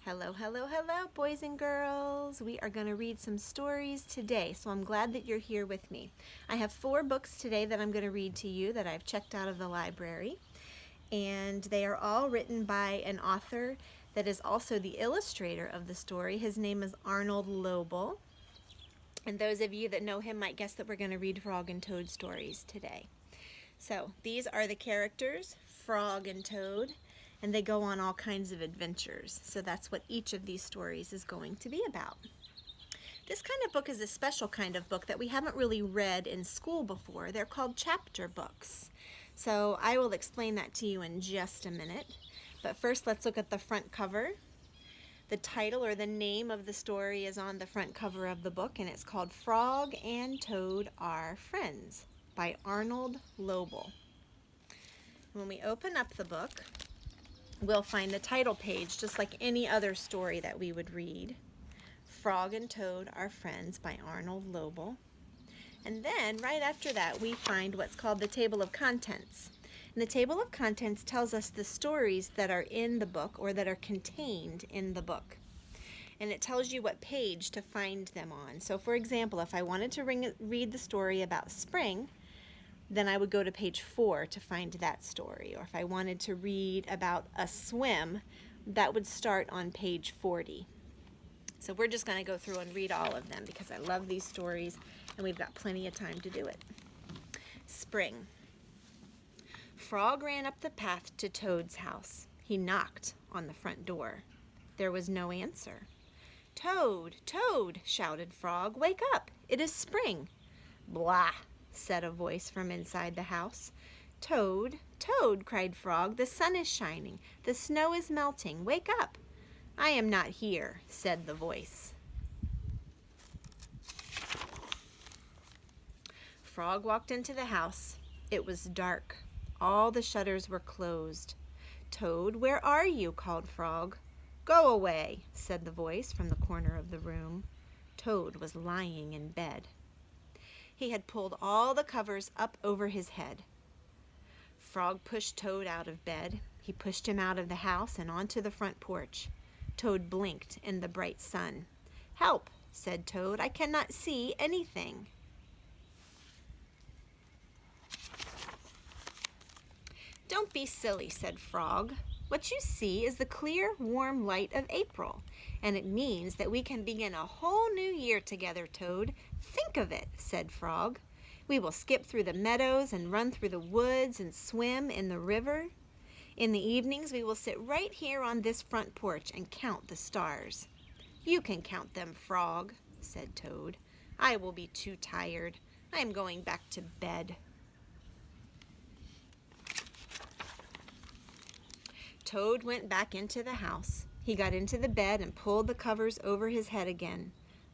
Hello, hello, hello, boys and girls. We are going to read some stories today, so I'm glad that you're here with me. I have 4 books today that I'm going to read to you that I've checked out of the library, and they are all written by an author that is also the illustrator of the story. His name is Arnold Lobel, and those of you that know him might guess that we're going to read Frog and Toad stories today. So these are the characters, Frog and Toad, and they go on all kinds of adventures. So that's what each of these stories is going to be about. This kind of book is a special kind of book that we haven't really read in school before. They're called chapter books. So I will explain that to you in just a minute. But first, let's look at the front cover. The title or the name of the story is on the front cover of the book, and it's called Frog and Toad Are Friends by Arnold Lobel. When we open up the book, we'll find the title page just like any other story that we would read. Frog and Toad Are Friends by Arnold Lobel. And then right after that we find what's called the table of contents. And the table of contents tells us the stories that are in the book or that are contained in the book. And it tells you what page to find them on. So for example, if I wanted to read the story about spring, then I would go to page 4 to find that story. Or if I wanted to read about a swim, that would start on page 40. So we're just going to go through and read all of them because I love these stories and we've got plenty of time to do it. Spring. Frog ran up the path to Toad's house. He knocked on the front door. There was no answer. "Toad, Toad," shouted Frog, "wake up! It is spring." "Blah," said a voice from inside the house. "Toad, Toad," cried Frog, "the sun is shining. The snow is melting. Wake up." "I am not here," said the voice. Frog walked into the house. It was dark. All the shutters were closed. "Toad, where are you?" called Frog. "Go away," said the voice from the corner of the room. Toad was lying in bed. He had pulled all the covers up over his head. Frog pushed Toad out of bed. He pushed him out of the house and onto the front porch. Toad blinked in the bright sun. "Help," said Toad. "I cannot see anything." "Don't be silly," said Frog. "What you see is the clear, warm light of April, and it means that we can begin a whole new year together, Toad. Think of it," said Frog. "We will skip through the meadows and run through the woods and swim in the river. In the evenings, we will sit right here on this front porch and count the stars." "You can count them, Frog," said Toad. "I will be too tired. I am going back to bed." Toad went back into the house. He got into the bed and pulled the covers over his head again.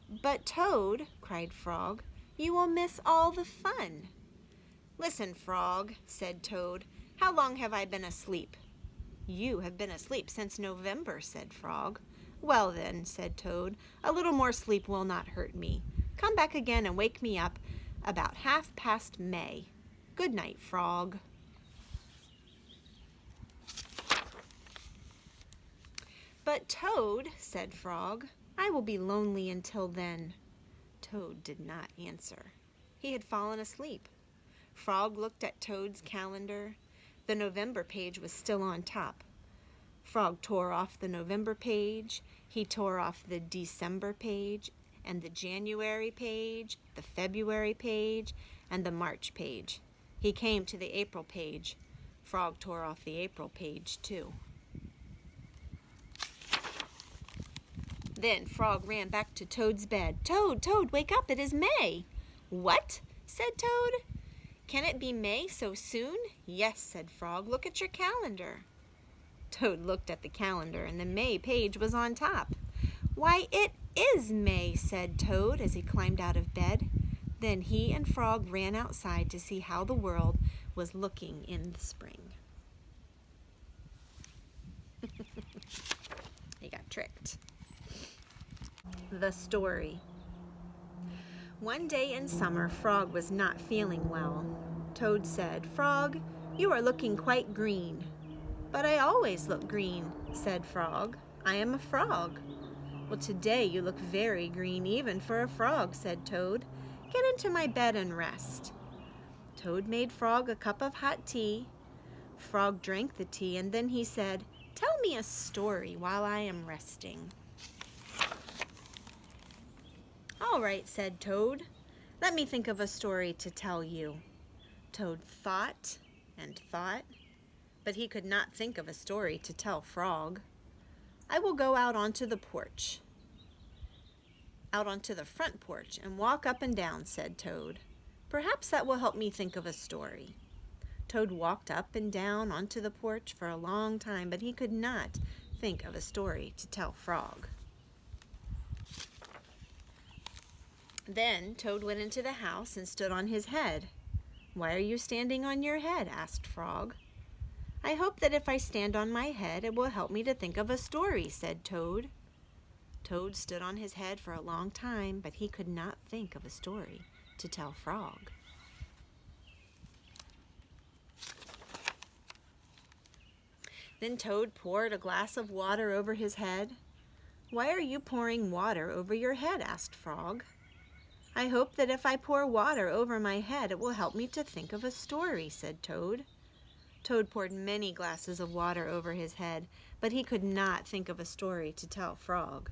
"But Toad," cried Frog, "you will miss all the fun." "Listen, Frog," said Toad, "how long have I been asleep?" "You have been asleep since November," said Frog. "Well then," said Toad, "a little more sleep will not hurt me. Come back again and wake me up about 1/2 May. Good night, Frog." "But Toad," said Frog, "I will be lonely until then." Toad did not answer. He had fallen asleep. Frog looked at Toad's calendar. The November page was still on top. Frog tore off the November page. He tore off the December page and the January page, the February page, and the March page. He came to the April page. Frog tore off the April page too. Then Frog ran back to Toad's bed. "Toad, Toad, wake up, it is May." "What?" said Toad. "Can it be May so soon?" "Yes," said Frog. "Look at your calendar." Toad looked at the calendar and the May page was on top. "Why, it is May," said Toad as he climbed out of bed. Then he and Frog ran outside to see how the world was looking in the spring. He got tricked. The story. One day in summer, Frog was not feeling well. Toad said, "Frog, you are looking quite green." "But I always look green," said Frog. I am a frog." "Well, today you look very green even for a frog," said Toad. "Get into my bed and rest." Toad made Frog a cup of hot tea. Frog drank the tea, and then he said, "Tell me a story while I am resting." "All right," said Toad. "Let me think of a story to tell you." Toad thought and thought, but he could not think of a story to tell Frog. "I will go out onto the porch, out onto the front porch, and walk up and down," said Toad. "Perhaps that will help me think of a story." Toad walked up and down onto the porch for a long time, but he could not think of a story to tell Frog. Then Toad went into the house and stood on his head. "Why are you standing on your head?" asked Frog. "I hope that if I stand on my head, it will help me to think of a story," said Toad. Toad stood on his head for a long time, but he could not think of a story to tell Frog. Then Toad poured a glass of water over his head. "Why are you pouring water over your head?" asked Frog. "I hope that if I pour water over my head, it will help me to think of a story," said Toad. Toad poured many glasses of water over his head, but he could not think of a story to tell Frog.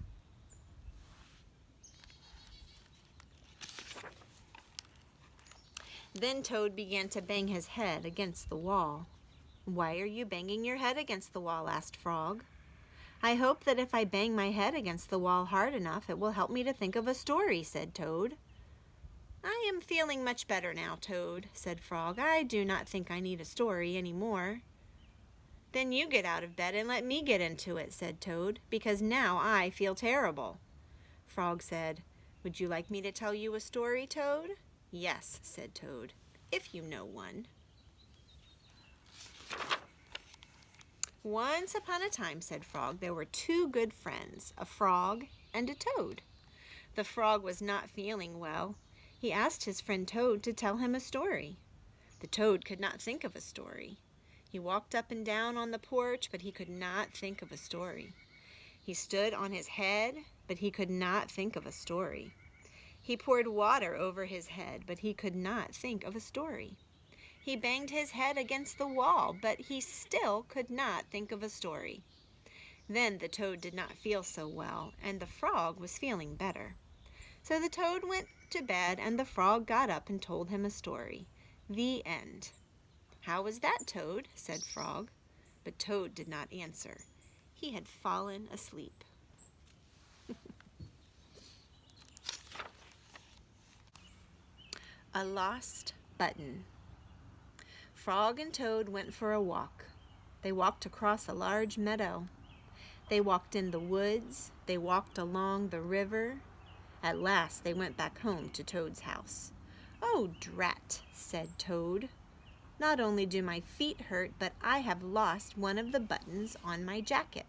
Then Toad began to bang his head against the wall. "Why are you banging your head against the wall?" asked Frog. "I hope that if I bang my head against the wall hard enough, it will help me to think of a story," said Toad. "I am feeling much better now, Toad," said Frog. "I do not think I need a story any more." "Then you get out of bed and let me get into it," said Toad, "because now I feel terrible." Frog said, "Would you like me to tell you a story, Toad?" "Yes," said Toad, "if you know one." "Once upon a time," said Frog, "there were two good friends, a frog and a toad. The frog was not feeling well. He asked his friend Toad to tell him a story. The toad could not think of a story. He walked up and down on the porch, but he could not think of a story. He stood on his head, but he could not think of a story. He poured water over his head, but he could not think of a story. He banged his head against the wall, but he still could not think of a story. Then the toad did not feel so well, and the frog was feeling better. So the toad went to bed, and the frog got up and told him a story. The end. "How was that, Toad?" said Frog. But Toad did not answer. He had fallen asleep. A lost button. Frog and Toad went for a walk. They walked across a large meadow. They walked in the woods. They walked along the river. At last they went back home to Toad's house. "Oh, drat," said Toad. "Not only do my feet hurt, but I have lost one of the buttons on my jacket."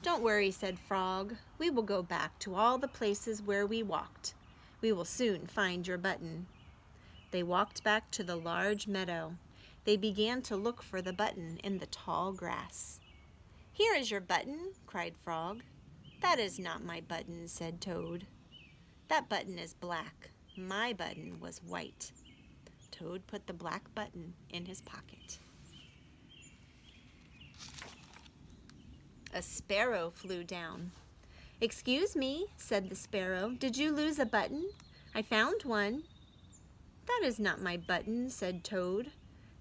"Don't worry," said Frog. "We will go back to all the places where we walked. We will soon find your button." They walked back to the large meadow. They began to look for the button in the tall grass. "Here is your button," cried Frog. "That is not my button," said Toad. "That button is black. My button was white." Toad put the black button in his pocket. A sparrow flew down. "Excuse me," said the sparrow, "did you lose a button? I found one." "That is not my button," said Toad.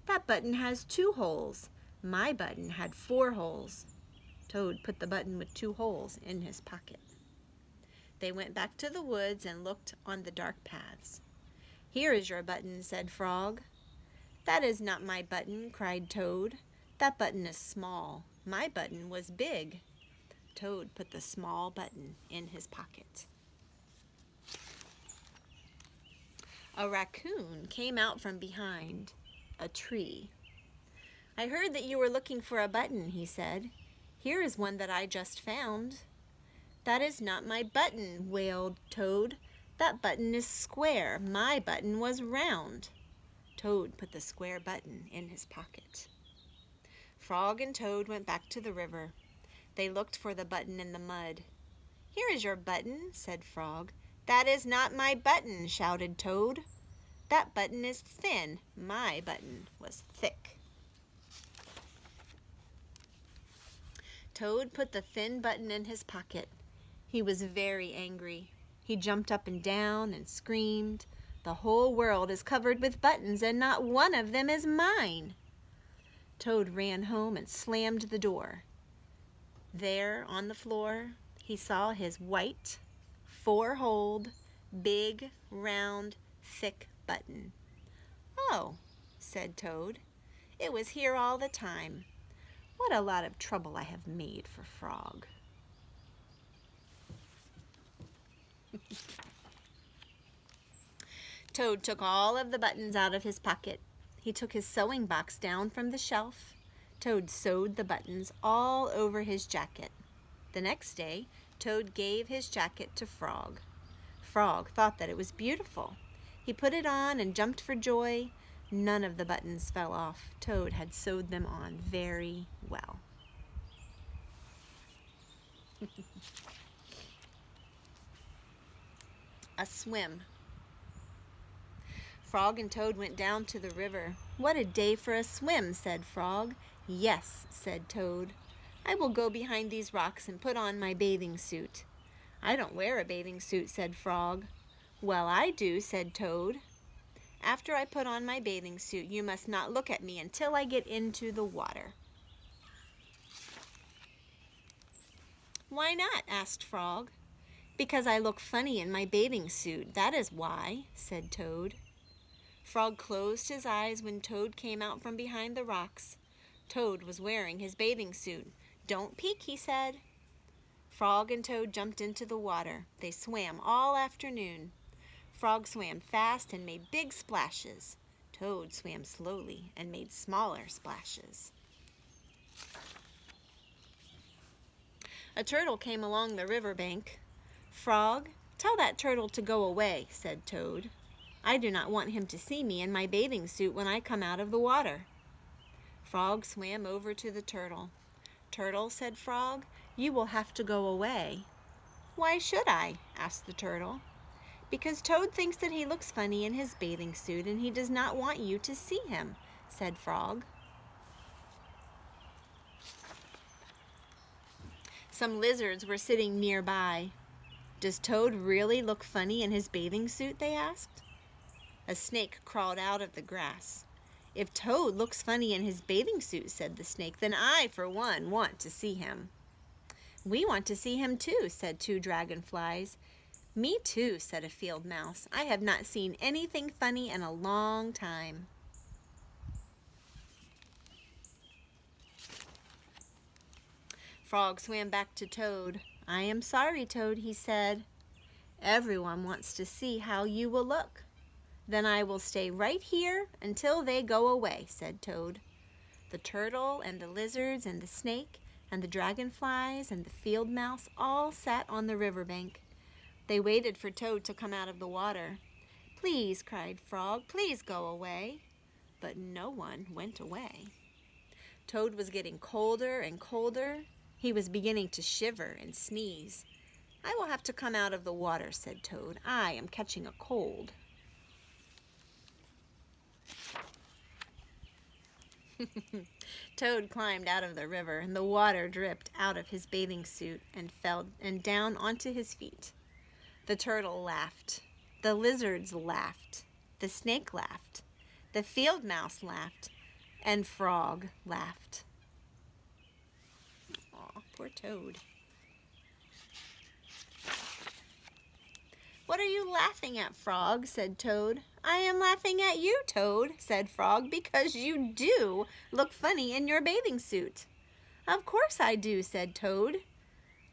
"That button has 2 holes. My button had 4 holes." Toad put the button with 2 holes in his pocket. They went back to the woods and looked on the dark paths. "Here is your button," said Frog. "That is not my button," cried Toad. "That button is small. My button was big." Toad put the small button in his pocket. A raccoon came out from behind a tree. "I heard that you were looking for a button," he said. "Here is one that I just found." "That is not my button," wailed Toad. "That button is square. My button was round." Toad put the square button in his pocket. Frog and Toad went back to the river. They looked for the button in the mud. "Here is your button," said Frog. "That is not my button," shouted Toad. "That button is thin. My button was thick." Toad put the thin button in his pocket. He was very angry. He jumped up and down and screamed, "The whole world is covered with buttons and not one of them is mine." Toad ran home and slammed the door. There on the floor, he saw his white, four-holed, big, round, thick button. "Oh," said Toad, "it was here all the time. What a lot of trouble I have made for Frog." Toad took all of the buttons out of his pocket. He took his sewing box down from the shelf. Toad sewed the buttons all over his jacket. The next day, Toad gave his jacket to Frog. Frog thought that it was beautiful. He put it on and jumped for joy. None of the buttons fell off. Toad had sewed them on very well. A swim. Frog and Toad went down to the river. "What a day for a swim," said Frog. "Yes," said Toad. "I will go behind these rocks and put on my bathing suit." "I don't wear a bathing suit," said Frog. "Well, I do," said Toad. "After I put on my bathing suit, you must not look at me until I get into the water." "Why not?" asked Frog. "Because I look funny in my bathing suit, that is why," said Toad. Frog closed his eyes when Toad came out from behind the rocks. Toad was wearing his bathing suit. "Don't peek," he said. Frog and Toad jumped into the water. They swam all afternoon. Frog swam fast and made big splashes. Toad swam slowly and made smaller splashes. A turtle came along the riverbank. "Frog, tell that turtle to go away," said Toad. "I do not want him to see me in my bathing suit when I come out of the water." Frog swam over to the turtle. "Turtle," said Frog, "you will have to go away." "Why should I?" asked the turtle. "Because Toad thinks that he looks funny in his bathing suit and he does not want you to see him," said Frog. Some lizards were sitting nearby. "Does Toad really look funny in his bathing suit?" they asked. A snake crawled out of the grass. "If Toad looks funny in his bathing suit," said the snake, "then I, for one, want to see him." "We want to see him too," said two dragonflies. "Me too," said a field mouse. "I have not seen anything funny in a long time." Frog swam back to Toad. "I am sorry, Toad," he said. "Everyone wants to see how you will look." "Then I will stay right here until they go away," said Toad. The turtle and the lizards and the snake and the dragonflies and the field mouse all sat on the riverbank. They waited for Toad to come out of the water. "Please," cried Frog, "please go away." But no one went away. Toad was getting colder and colder. He was beginning to shiver and sneeze. "I will have to come out of the water," said Toad. "I am catching a cold." Toad climbed out of the river, and the water dripped out of his bathing suit and fell down onto his feet. The turtle laughed. The lizards laughed. The snake laughed. The field mouse laughed. And Frog laughed. Aw, poor Toad. "What are you laughing at, Frog?" said Toad. "I am laughing at you, Toad," said Frog, "because you do look funny in your bathing suit." "Of course I do," said Toad.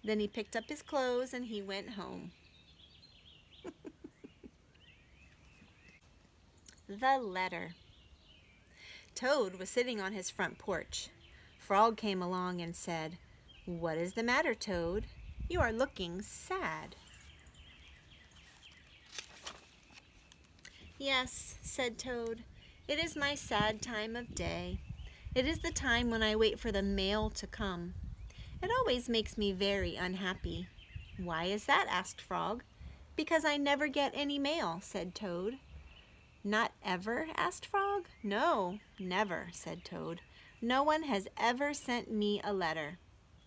Then he picked up his clothes and he went home. The letter. Toad was sitting on his front porch. Frog came along and said, "What is the matter, Toad? You are looking sad." "Yes," said Toad, "it is my sad time of day. It is the time when I wait for the mail to come. It always makes me very unhappy." "Why is that?" asked Frog. "Because I never get any mail," said Toad. "Not ever?" asked Frog. "No, never," said Toad. "No one has ever sent me a letter.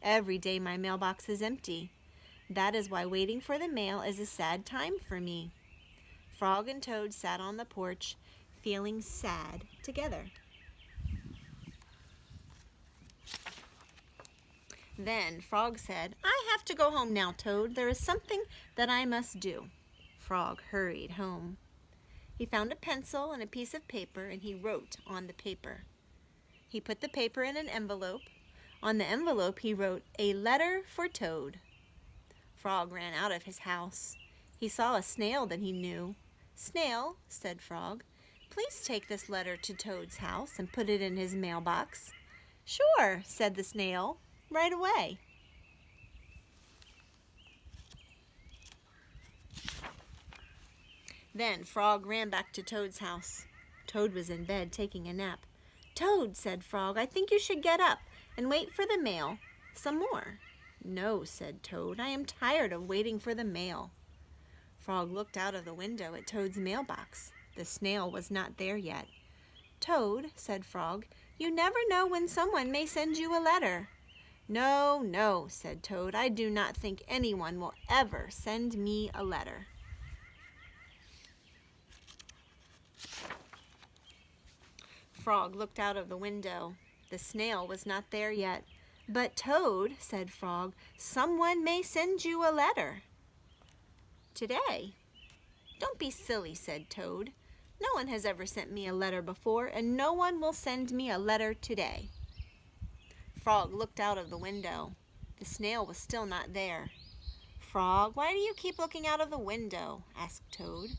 Every day my mailbox is empty. That is why waiting for the mail is a sad time for me." Frog and Toad sat on the porch, feeling sad together. Then Frog said, "I have to go home now, Toad. There is something that I must do." Frog hurried home. He found a pencil and a piece of paper, and he wrote on the paper. He put the paper in an envelope. On the envelope he wrote, "A letter for Toad." Frog ran out of his house. He saw a snail that he knew. "Snail," said Frog, "please take this letter to Toad's house and put it in his mailbox." "Sure," said the snail, "right away." Then Frog ran back to Toad's house. Toad was in bed taking a nap. "Toad," said Frog, "I think you should get up and wait for the mail some more." "No," said Toad, "I am tired of waiting for the mail." Frog looked out of the window at Toad's mailbox. The snail was not there yet. "Toad," said Frog, "you never know when someone may send you a letter." "No, no," said Toad, "I do not think anyone will ever send me a letter." Frog looked out of the window. The snail was not there yet. "But Toad," said Frog, "someone may send you a letter today." "Don't be silly," said Toad. "No one has ever sent me a letter before, and no one will send me a letter today." Frog looked out of the window. The snail was still not there. "Frog, why do you keep looking out of the window?" asked Toad.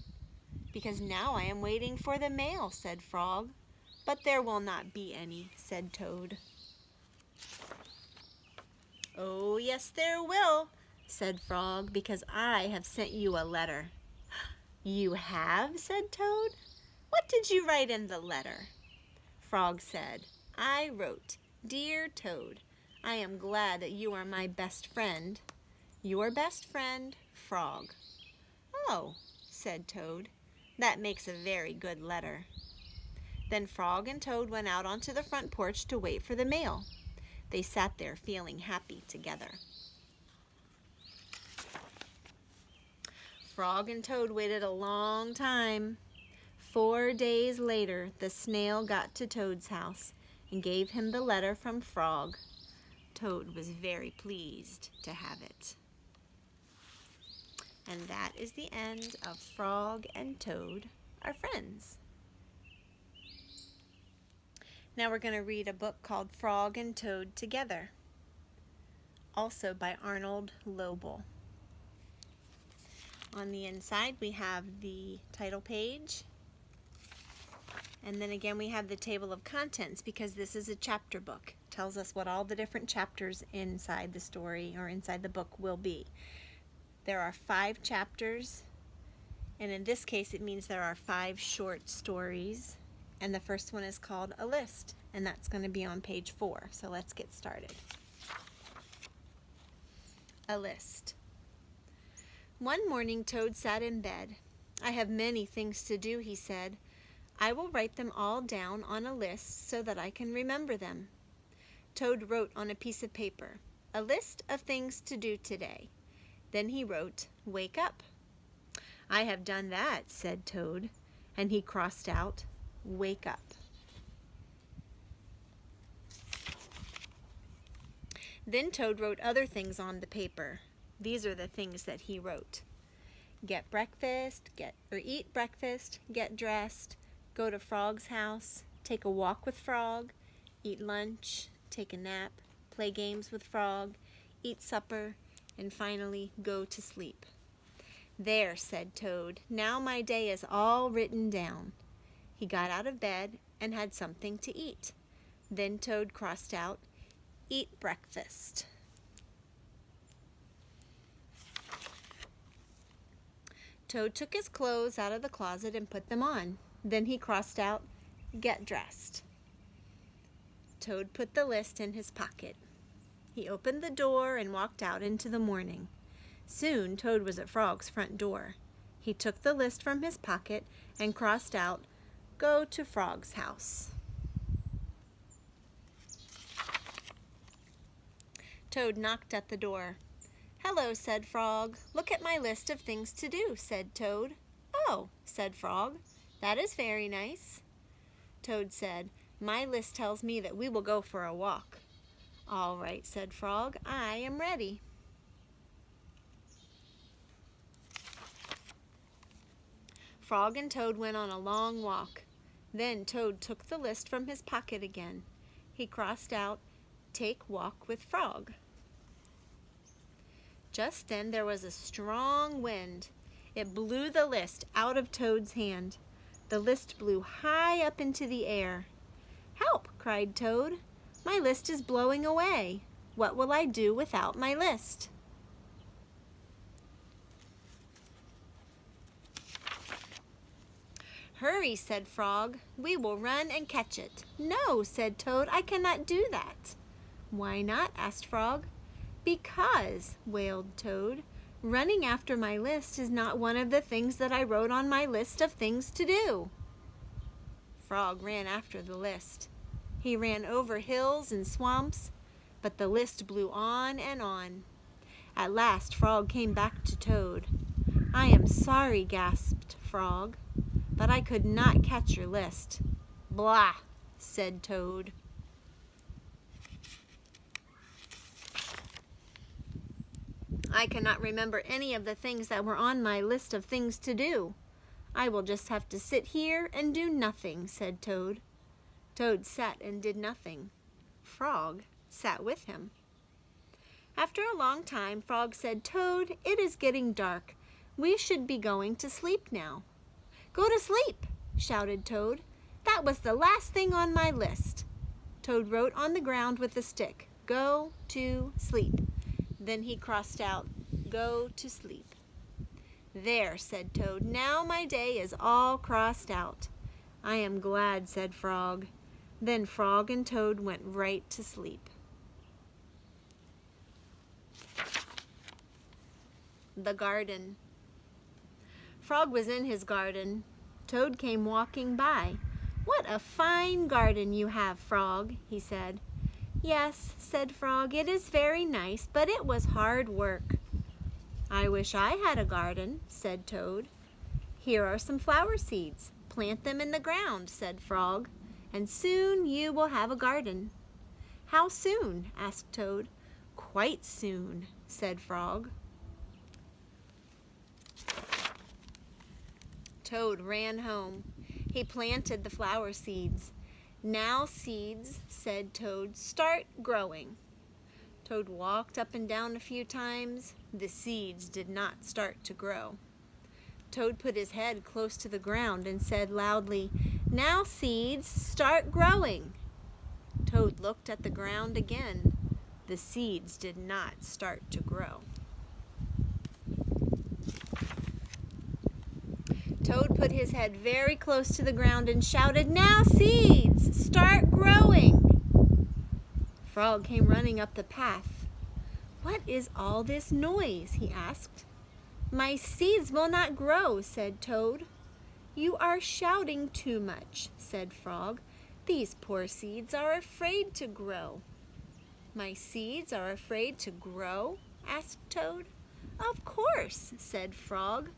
"Because now I am waiting for the mail," said Frog. "But there will not be any," said Toad. "Oh, yes, there will," said Frog, "because I have sent you a letter." "You have?" said Toad. "What did you write in the letter?" Frog said, "I wrote, 'Dear Toad, I am glad that you are my best friend. Your best friend, Frog.'" "Oh," said Toad, "that makes a very good letter." Then Frog and Toad went out onto the front porch to wait for the mail. They sat there feeling happy together. Frog and Toad waited a long time. 4 days later, the snail got to Toad's house and gave him the letter from Frog. Toad was very pleased to have it. And that is the end of Frog and Toad are friends. Now we're going to read a book called Frog and Toad Together, also by Arnold Lobel. On the inside we have the title page, and then again we have the table of contents because this is a chapter book. It tells us what all the different chapters inside the story or inside the book will be. There are 5 chapters, and in this case it means there are 5 short stories. And the first one is called A List, and that's going to be on page 4. So let's get started. A List. One morning Toad sat in bed. "I have many things to do," he said. "I will write them all down on a list so that I can remember them." Toad wrote on a piece of paper, "A list of things to do today." Then he wrote, "Wake up." "I have done that," said Toad, and he crossed out, "Wake up." Then Toad wrote other things on the paper. These are the things that he wrote. Eat breakfast, get dressed, go to Frog's house, take a walk with Frog, eat lunch, take a nap, play games with Frog, eat supper, and finally go to sleep. "There," said Toad, "now my day is all written down." He got out of bed and had something to eat. Then Toad crossed out, "Eat breakfast." Toad took his clothes out of the closet and put them on. Then he crossed out, "Get dressed." Toad put the list in his pocket. He opened the door and walked out into the morning. Soon Toad was at Frog's front door. He took the list from his pocket and crossed out, "Go to Frog's house." Toad knocked at the door. "Hello," said Frog. "Look at my list of things to do," said Toad. "Oh," said Frog, "that is very nice." Toad said, "My list tells me that we will go for a walk." "All right," said Frog, "I am ready." Frog and Toad went on a long walk. Then Toad took the list from his pocket again. He crossed out, "Take walk with Frog." Just then there was a strong wind. It blew the list out of Toad's hand. The list blew high up into the air. "Help!" cried Toad. "My list is blowing away. What will I do without my list?" "Hurry," said Frog. "We will run and catch it." "No," said Toad, "I cannot do that." "Why not?" asked Frog. "Because," wailed Toad, "running after my list is not one of the things that I wrote on my list of things to do." Frog ran after the list. He ran over hills and swamps, but the list blew on and on. At last Frog came back to Toad. "I am sorry," gasped Frog, "but I could not catch your list." "Blah," said Toad. "I cannot remember any of the things that were on my list of things to do. I will just have to sit here and do nothing," said Toad. Toad sat and did nothing. Frog sat with him. After a long time, Frog said, "Toad, it is getting dark. We should be going to sleep now." "Go to sleep," shouted Toad. "That was the last thing on my list." Toad wrote on the ground with a stick, "Go to sleep." Then he crossed out, "Go to sleep." "There," said Toad, "now my day is all crossed out." "I am glad," said Frog. Then Frog and Toad went right to sleep. The garden. Frog was in his garden. Toad came walking by. "What a fine garden you have, Frog," he said. "Yes," said Frog, "it is very nice, but it was hard work." "I wish I had a garden," said Toad. "Here are some flower seeds. Plant them in the ground," said Frog, "and soon you will have a garden." "How soon?" asked Toad. "Quite soon," said Frog. Toad ran home. He planted the flower seeds. "Now, seeds," said Toad, "start growing." Toad walked up and down a few times. The seeds did not start to grow. Toad put his head close to the ground and said loudly, "Now, seeds, start growing." Toad looked at the ground again. The seeds did not start to grow. Toad put his head very close to the ground and shouted, "Now, seeds, start growing." Frog came running up the path. "What is all this noise?" he asked. "My seeds will not grow," said Toad. "You are shouting too much," said Frog. "These poor seeds are afraid to grow." "My seeds are afraid to grow?" asked Toad. "Of course," said Frog.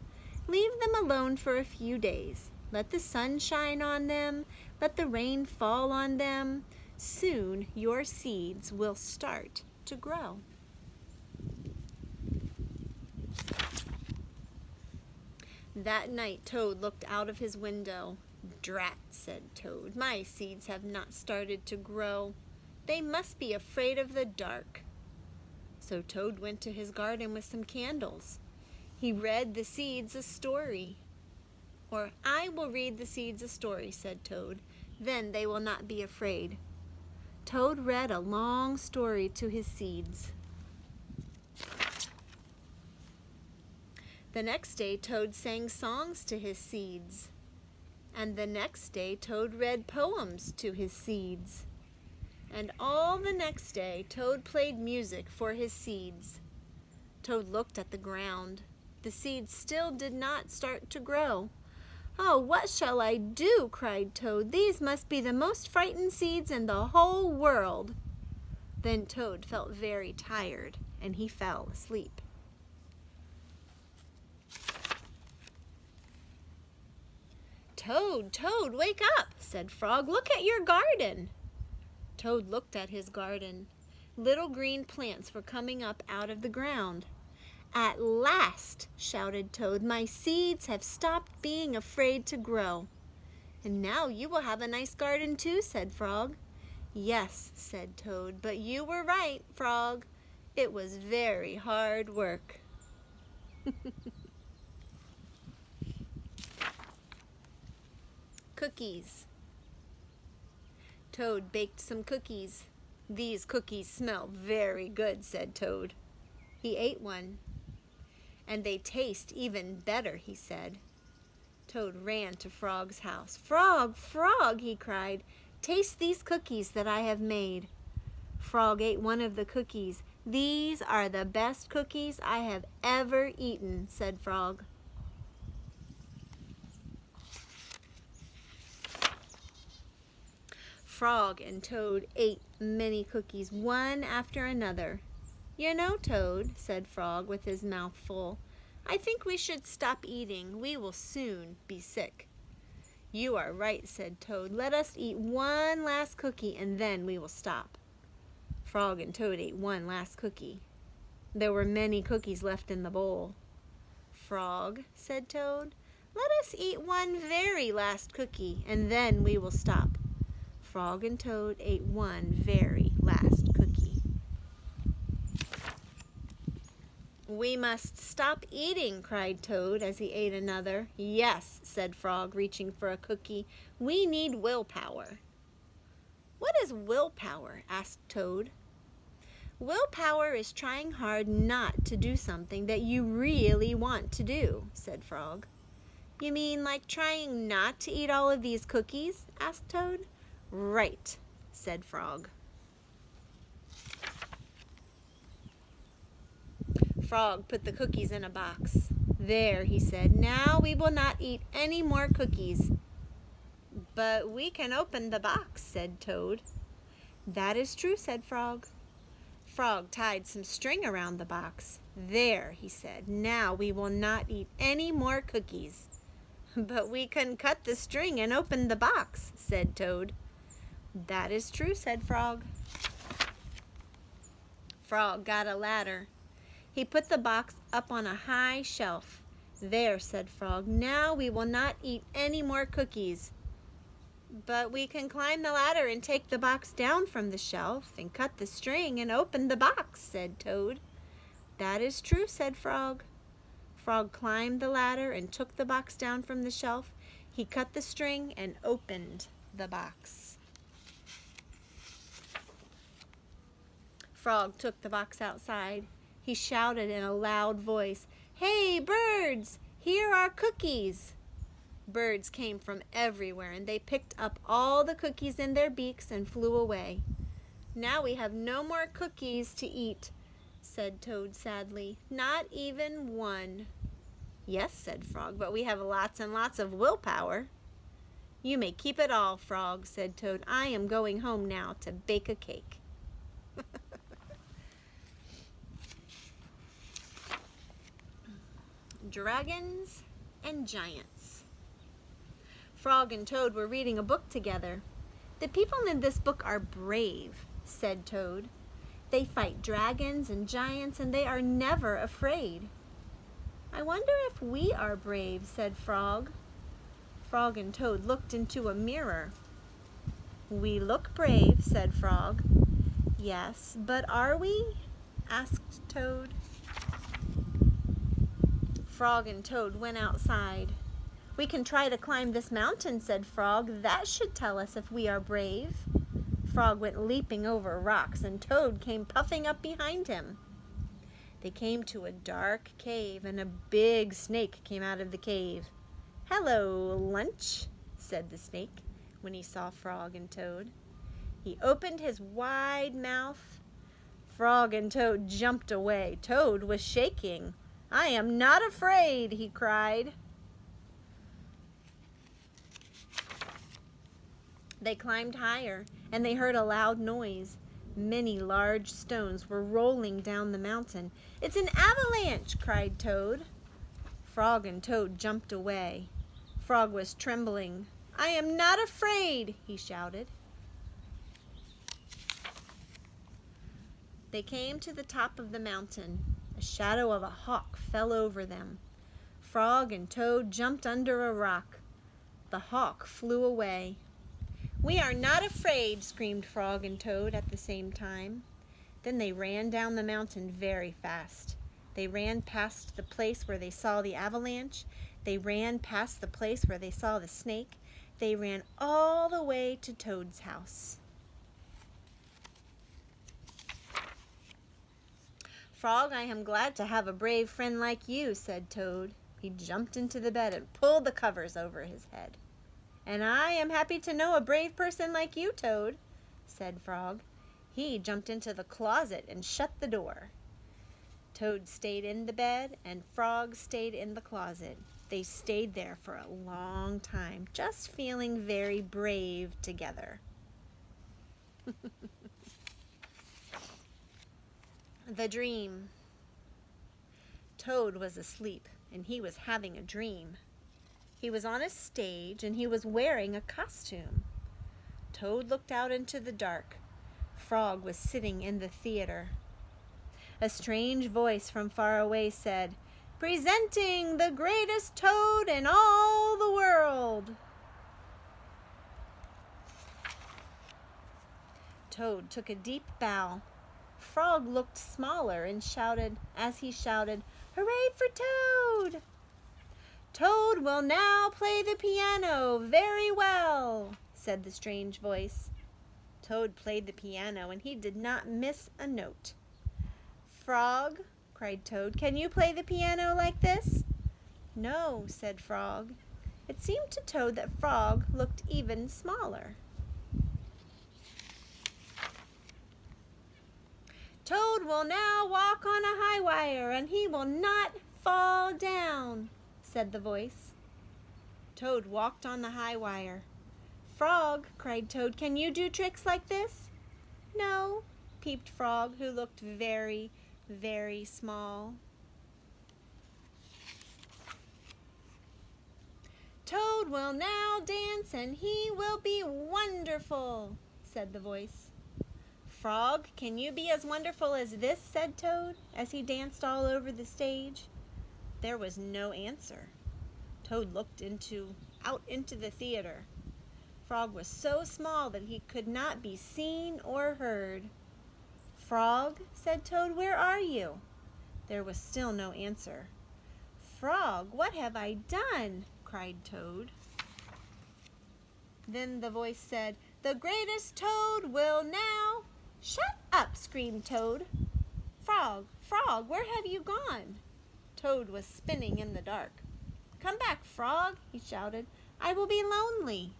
"Leave them alone for a few days. Let the sun shine on them. Let the rain fall on them. Soon your seeds will start to grow." That night Toad looked out of his window. "Drat," said Toad, "my seeds have not started to grow. They must be afraid of the dark." So Toad went to his garden with some candles. He read the seeds a story. "Or I will read the seeds a story," said Toad. "Then they will not be afraid." Toad read a long story to his seeds. The next day Toad sang songs to his seeds. And the next day Toad read poems to his seeds. And all the next day, Toad played music for his seeds. Toad looked at the ground. The seeds still did not start to grow. "Oh, what shall I do?" cried Toad. "These must be the most frightened seeds in the whole world." Then Toad felt very tired, and he fell asleep. "Toad, Toad, wake up," said Frog. "Look at your garden." Toad looked at his garden. Little green plants were coming up out of the ground. "At last," shouted Toad, "my seeds have stopped being afraid to grow." "And now you will have a nice garden too," said Frog. "Yes," said Toad, "but you were right, Frog. It was very hard work." Cookies. Toad baked some cookies. "These cookies smell very good," said Toad. He ate one. "And they taste even better," he said. Toad ran to Frog's house. "Frog, Frog," he cried, "taste these cookies that I have made." Frog ate one of the cookies. "These are the best cookies I have ever eaten," said Frog. Frog and Toad ate many cookies, one after another. "You know, Toad," said Frog with his mouth full, "I think we should stop eating. We will soon be sick." "You are right," said Toad. "Let us eat one last cookie and then we will stop." Frog and Toad ate one last cookie. There were many cookies left in the bowl. "Frog," said Toad, "let us eat one very last cookie and then we will stop." Frog and Toad ate one very last cookie. "We must stop eating," cried Toad as he ate another. "Yes," said Frog, reaching for a cookie. "We need willpower." "What is willpower?" asked Toad. "Willpower is trying hard not to do something that you really want to do," said Frog. "You mean like trying not to eat all of these cookies?" asked Toad. "Right," said Frog. Frog put the cookies in a box. "There," he said, "now we will not eat any more cookies." "But we can open the box," said Toad. "That is true," said Frog. Frog tied some string around the box. "There," he said, "now we will not eat any more cookies." "But we can cut the string and open the box," said Toad. "That is true," said Frog. Frog got a ladder. He put the box up on a high shelf. "There," said Frog, "now we will not eat any more cookies." "But we can climb the ladder and take the box down from the shelf and cut the string and open the box," said Toad. "That is true," said Frog. Frog climbed the ladder and took the box down from the shelf. He cut the string and opened the box. Frog took the box outside. He shouted in a loud voice, "Hey, birds! Here are cookies!" Birds came from everywhere, and they picked up all the cookies in their beaks and flew away. "Now we have no more cookies to eat," said Toad sadly. "Not even one." "Yes," said Frog, "but we have lots and lots of willpower." "You may keep it all, Frog," said Toad. "I am going home now to bake a cake." Dragons and Giants. Frog and Toad were reading a book together. "The people in this book are brave," said Toad. "They fight dragons and giants and they are never afraid." "I wonder if we are brave," said Frog. Frog and Toad looked into a mirror. "We look brave," said Frog. "Yes, but are we?" asked Toad. Frog and Toad went outside. "We can try to climb this mountain," said Frog. "That should tell us if we are brave." Frog went leaping over rocks, and Toad came puffing up behind him. They came to a dark cave, and a big snake came out of the cave. "Hello, lunch," said the snake when he saw Frog and Toad. He opened his wide mouth. Frog and Toad jumped away. Toad was shaking. "I am not afraid," he cried. They climbed higher, and they heard a loud noise. Many large stones were rolling down the mountain. "It's an avalanche!" cried Toad. Frog and Toad jumped away. Frog was trembling. "I am not afraid," he shouted. They came to the top of the mountain. A shadow of a hawk fell over them. Frog and Toad jumped under a rock. The hawk flew away. "We are not afraid," screamed Frog and Toad at the same time. Then they ran down the mountain very fast. They ran past the place where they saw the avalanche. They ran past the place where they saw the snake. They ran all the way to Toad's house. "Frog, I am glad to have a brave friend like you," said Toad. He jumped into the bed and pulled the covers over his head. "And I am happy to know a brave person like you, Toad," said Frog. He jumped into the closet and shut the door. Toad stayed in the bed and Frog stayed in the closet. They stayed there for a long time, just feeling very brave together. The dream. Toad was asleep and he was having a dream. He was on a stage and he was wearing a costume. Toad looked out into the dark. Frog was sitting in the theater. A strange voice from far away said, "Presenting the greatest Toad in all the world." Toad took a deep bow. Frog looked smaller and shouted, as he shouted, "Hooray for Toad!" "Toad will now play the piano very well," said the strange voice. Toad played the piano and he did not miss a note. "Frog," cried Toad, "can you play the piano like this?" "No," said Frog. It seemed to Toad that Frog looked even smaller. "Toad will now walk on a high wire and he will not fall down," said the voice. Toad walked on the high wire. "Frog," cried Toad, "can you do tricks like this?" "No," peeped Frog, who looked very, very small. "Toad will now dance and he will be wonderful," said the voice. "Frog, can you be as wonderful as this?" said Toad, as he danced all over the stage. There was no answer. Toad looked out into the theater. Frog was so small that he could not be seen or heard. "Frog," said Toad, "where are you?" There was still no answer. "Frog, what have I done?" cried Toad. Then the voice said, "The greatest Toad will now—" "Shut up!" screamed Toad. "Frog, Frog, where have you gone?" Toad was spinning in the dark. "Come back, Frog," he shouted. "I will be lonely."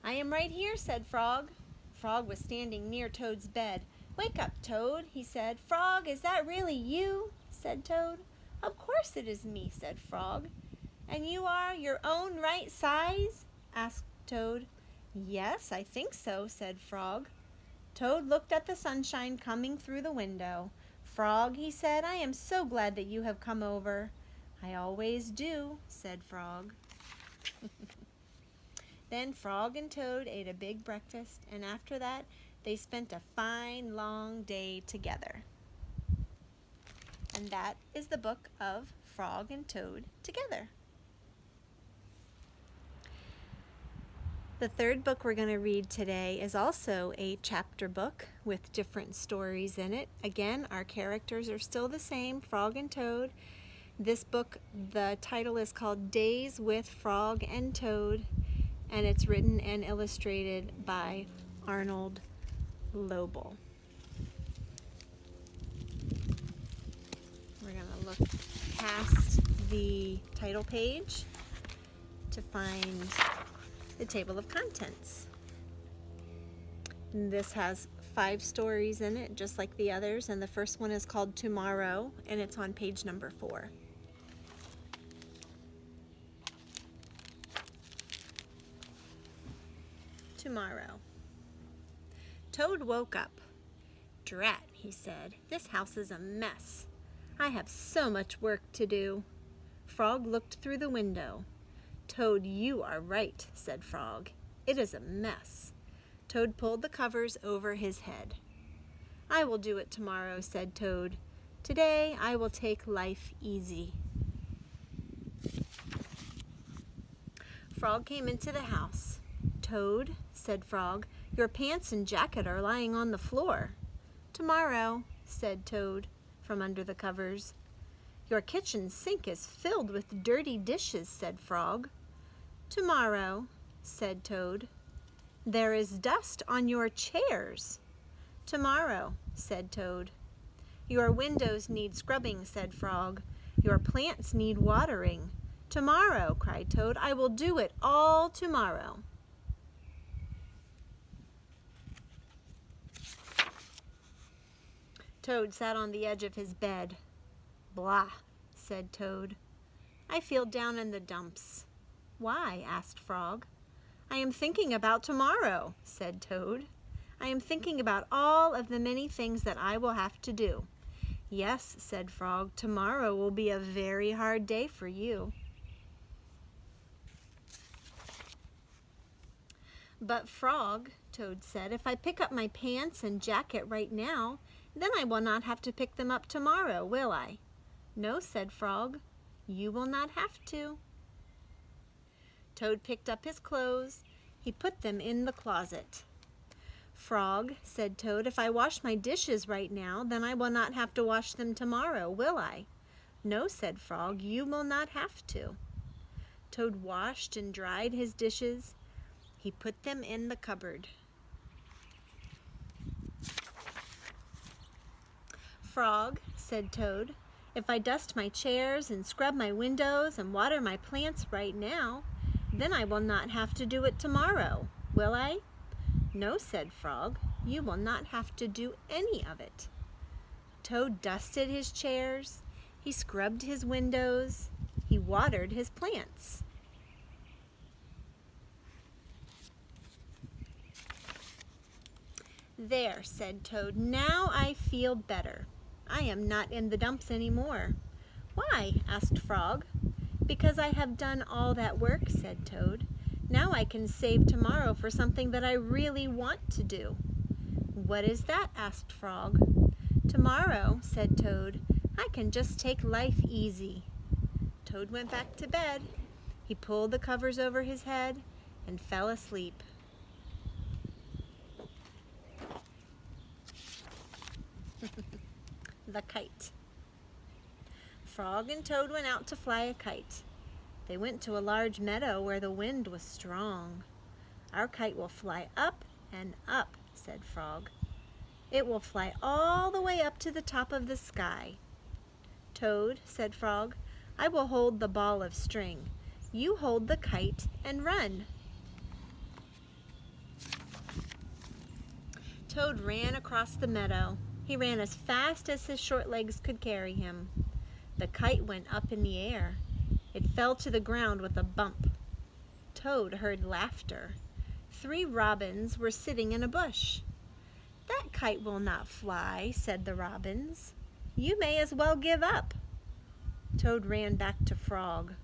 "I am right here," said Frog. Frog was standing near Toad's bed. "Wake up, Toad," he said. "Frog, is that really you?" said Toad. "Of course it is me," said Frog. "And you are your own right size?" asked Toad. "Yes, I think so," said Frog. Toad looked at the sunshine coming through the window. "Frog," he said, "I am so glad that you have come over." "I always do," said Frog. Then Frog and Toad ate a big breakfast, and after that they spent a fine long day together. And that is the book of Frog and Toad Together. The third book we're going to read today is also a chapter book with different stories in it. Again, our characters are still the same, Frog and Toad. This book, the title is called Days with Frog and Toad, and it's written and illustrated by Arnold Lobel. We're going to look past the title page to find the table of contents. This has 5 stories in it, just like the others, and the first one is called Tomorrow, and it's on page number 4. Tomorrow. Toad woke up. "Drat," he said, "this house is a mess. I have so much work to do." Frog looked through the window. "Toad, you are right," said Frog. "It is a mess." Toad pulled the covers over his head. "I will do it tomorrow," said Toad. "Today I will take life easy." Frog came into the house. "Toad," said Frog, "your pants and jacket are lying on the floor." "Tomorrow," said Toad from under the covers. "Your kitchen sink is filled with dirty dishes," said Frog. "Tomorrow," said Toad. "There is dust on your chairs." "Tomorrow," said Toad. "Your windows need scrubbing," said Frog. "Your plants need watering." "Tomorrow," cried Toad. "I will do it all tomorrow." Toad sat on the edge of his bed. "Blah," said Toad. "I feel down in the dumps." "Why?" asked Frog. "I am thinking about tomorrow," said Toad. "I am thinking about all of the many things that I will have to do." "Yes," said Frog, "tomorrow will be a very hard day for you." "But Frog," Toad said, "if I pick up my pants and jacket right now, then I will not have to pick them up tomorrow, will I?" "No," said Frog, "you will not have to." Toad picked up his clothes. He put them in the closet. "Frog," said Toad, "if I wash my dishes right now, then I will not have to wash them tomorrow, will I?" "No," said Frog, "you will not have to." Toad washed and dried his dishes. He put them in the cupboard. "Frog," said Toad, "if I dust my chairs and scrub my windows and water my plants right now, then I will not have to do it tomorrow, will I?" "No," said Frog, "you will not have to do any of it." Toad dusted his chairs, he scrubbed his windows, he watered his plants. "There," said Toad, "now I feel better. I am not in the dumps anymore." "Why?" asked Frog. "Because I have done all that work," said Toad. "Now I can save tomorrow for something that I really want to do." "What is that?" asked Frog. "Tomorrow," said Toad, "I can just take life easy." Toad went back to bed. He pulled the covers over his head and fell asleep. The kite. Frog and Toad went out to fly a kite. They went to a large meadow where the wind was strong. "Our kite will fly up and up," said Frog. "It will fly all the way up to the top of the sky." "Toad," said Frog, "I will hold the ball of string. You hold the kite and run." Toad ran across the meadow. He ran as fast as his short legs could carry him. The kite went up in the air. It fell to the ground with a bump. Toad heard laughter. 3 robins were sitting in a bush. "That kite will not fly," said the robins. "You may as well give up." Toad ran back to Frog.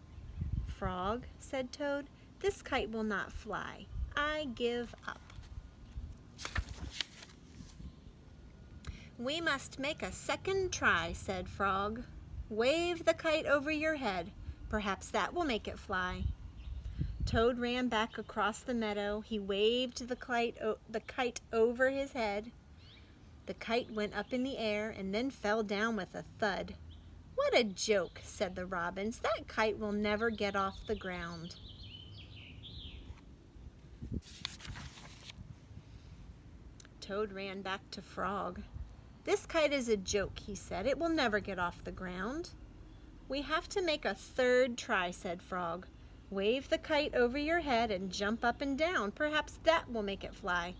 "Frog," said Toad, "this kite will not fly. I give up." "We must make a second try," said Frog. "Wave the kite over your head. Perhaps that will make it fly." Toad ran back across the meadow. He waved the kite over his head. The kite went up in the air and then fell down with a thud. "What a joke," said the robins. "That kite will never get off the ground." Toad ran back to Frog. "This kite is a joke," he said. "It will never get off the ground." "We have to make a third try," said Frog. Wave the kite over your head and jump up and down. Perhaps that will make it fly.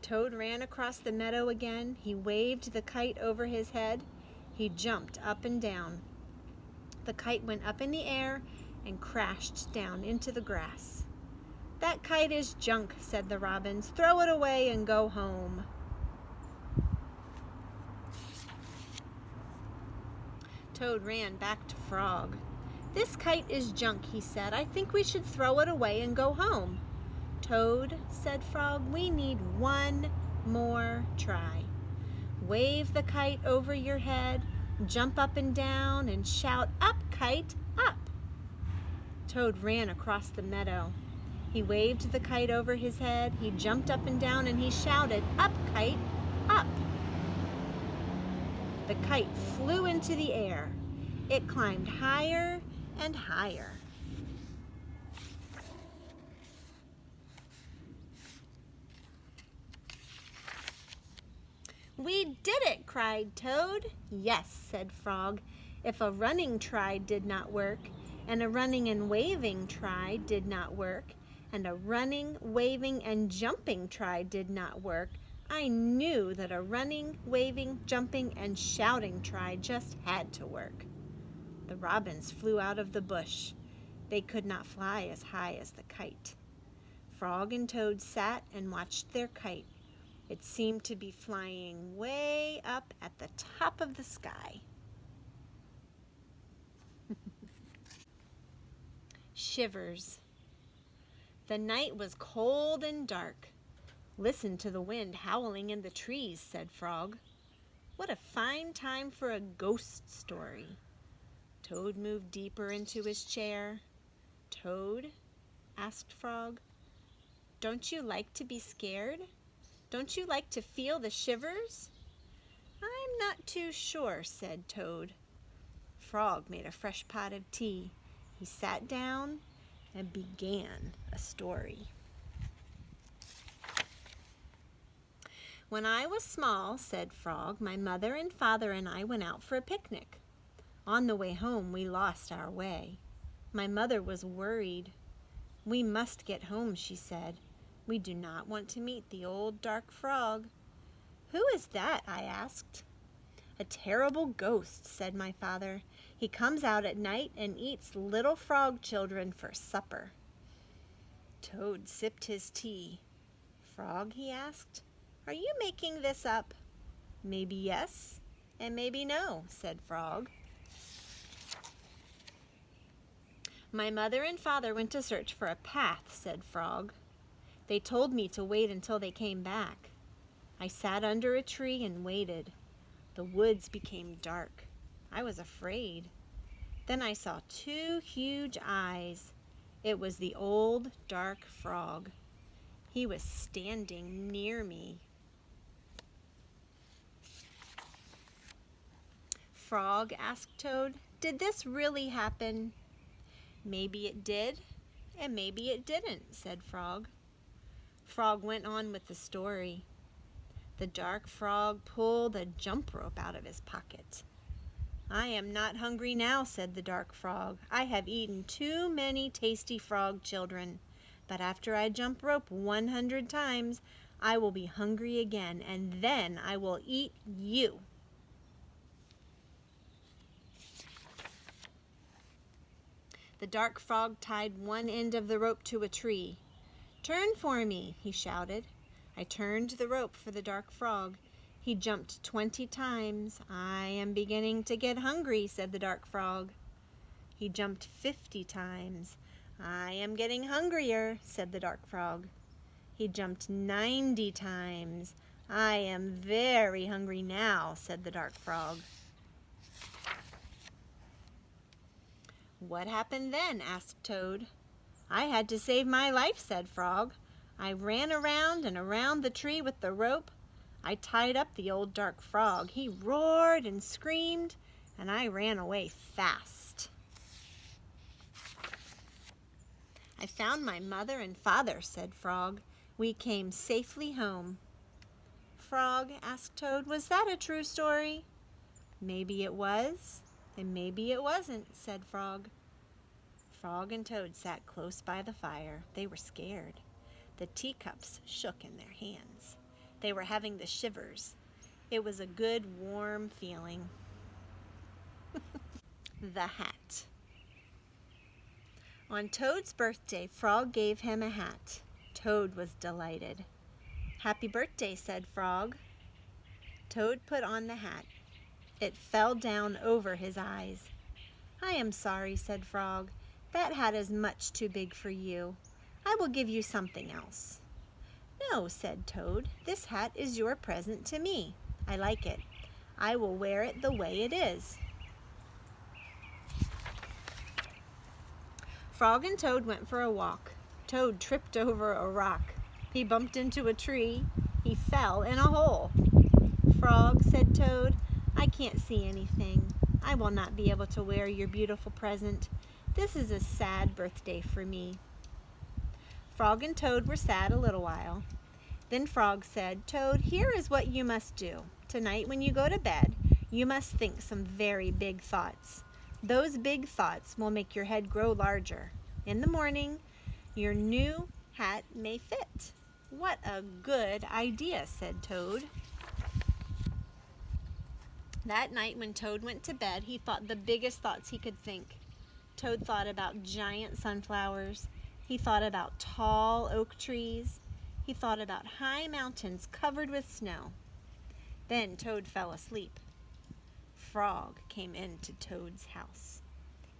Toad ran across the meadow again. He waved the kite over his head. He jumped up and down. The kite went up in the air and crashed down into the grass. "That kite is junk," said the robins. "Throw it away and go home." Toad ran back to Frog. "This kite is junk," he said. "I think we should throw it away and go home." "Toad," said Frog, "we need one more try. Wave the kite over your head, jump up and down, and shout, 'Up, kite, up!'" Toad ran across the meadow. He waved the kite over his head, he jumped up and down, and he shouted, "Up, kite, up!" The kite flew into the air. It climbed higher and higher. "We did it!" cried Toad. "Yes," said Frog. "If a running try did not work, and a running and waving try did not work, and a running, waving, and jumping try did not work, I knew that a running, waving, jumping, and shouting try just had to work." The robins flew out of the bush. They could not fly as high as the kite. Frog and Toad sat and watched their kite. It seemed to be flying way up at the top of the sky. Shivers. The night was cold and dark. "Listen to the wind howling in the trees," said Frog. "What a fine time for a ghost story." Toad moved deeper into his chair. "Toad," asked Frog, "don't you like to be scared? Don't you like to feel the shivers?" "I'm not too sure," said Toad. Frog made a fresh pot of tea. He sat down and began a story. "When I was small," said Frog, "my mother and father and I went out for a picnic. On the way home, we lost our way. My mother was worried. 'We must get home,' she said. 'We do not want to meet the old dark frog.' 'Who is that?' I asked. 'A terrible ghost,' said my father. 'He comes out at night and eats little frog children for supper.'" Toad sipped his tea. "Frog," he asked, "are you making this up?" "Maybe yes, and maybe no," said Frog. "My mother and father went to search for a path," said Frog. "They told me to wait until they came back. I sat under a tree and waited. The woods became dark. I was afraid. Then I saw two huge eyes. It was the old dark frog. He was standing near me." "Frog," asked Toad, "did this really happen?" "Maybe it did, and maybe it didn't," said Frog. Frog went on with the story. The dark frog pulled a jump rope out of his pocket. "I am not hungry now," said the dark frog. "I have eaten too many tasty frog children. But after I jump rope 100 times, I will be hungry again, and then I will eat you." The dark frog tied one end of the rope to a tree. "Turn for me," he shouted. I turned the rope for the dark frog. He jumped 20 times. "I am beginning to get hungry," said the dark frog. He jumped 50 times. "I am getting hungrier," said the dark frog. He jumped 90 times. "I am very hungry now," said the dark frog. "What happened then?" asked Toad. "I had to save my life," said Frog. "I ran around and around the tree with the rope. I tied up the old dark frog. He roared and screamed, and I ran away fast." "I found my mother and father," said Frog. "We came safely home." "Frog," asked Toad, "was that a true story?" "Maybe it was, and maybe it wasn't," said Frog. Frog and Toad sat close by the fire. They were scared. The teacups shook in their hands. They were having the shivers. It was a good, warm feeling. The hat. On Toad's birthday, Frog gave him a hat. Toad was delighted. "Happy birthday," said Frog. Toad put on the hat. It fell down over his eyes. "I am sorry," said Frog. "That hat is much too big for you. I will give you something else." "No," said Toad. "This hat is your present to me. I like it. I will wear it the way it is." Frog and Toad went for a walk. Toad tripped over a rock. He bumped into a tree. He fell in a hole. "Frog," said Toad, "I can't see anything. I will not be able to wear your beautiful present. This is a sad birthday for me." Frog and Toad were sad a little while. Then Frog said, "Toad, here is what you must do. Tonight when you go to bed, you must think some very big thoughts. Those big thoughts will make your head grow larger. In the morning, your new hat may fit." "What a good idea," said Toad. That night when Toad went to bed, he thought the biggest thoughts he could think. Toad thought about giant sunflowers. He thought about tall oak trees. He thought about high mountains covered with snow. Then Toad fell asleep. Frog came into Toad's house.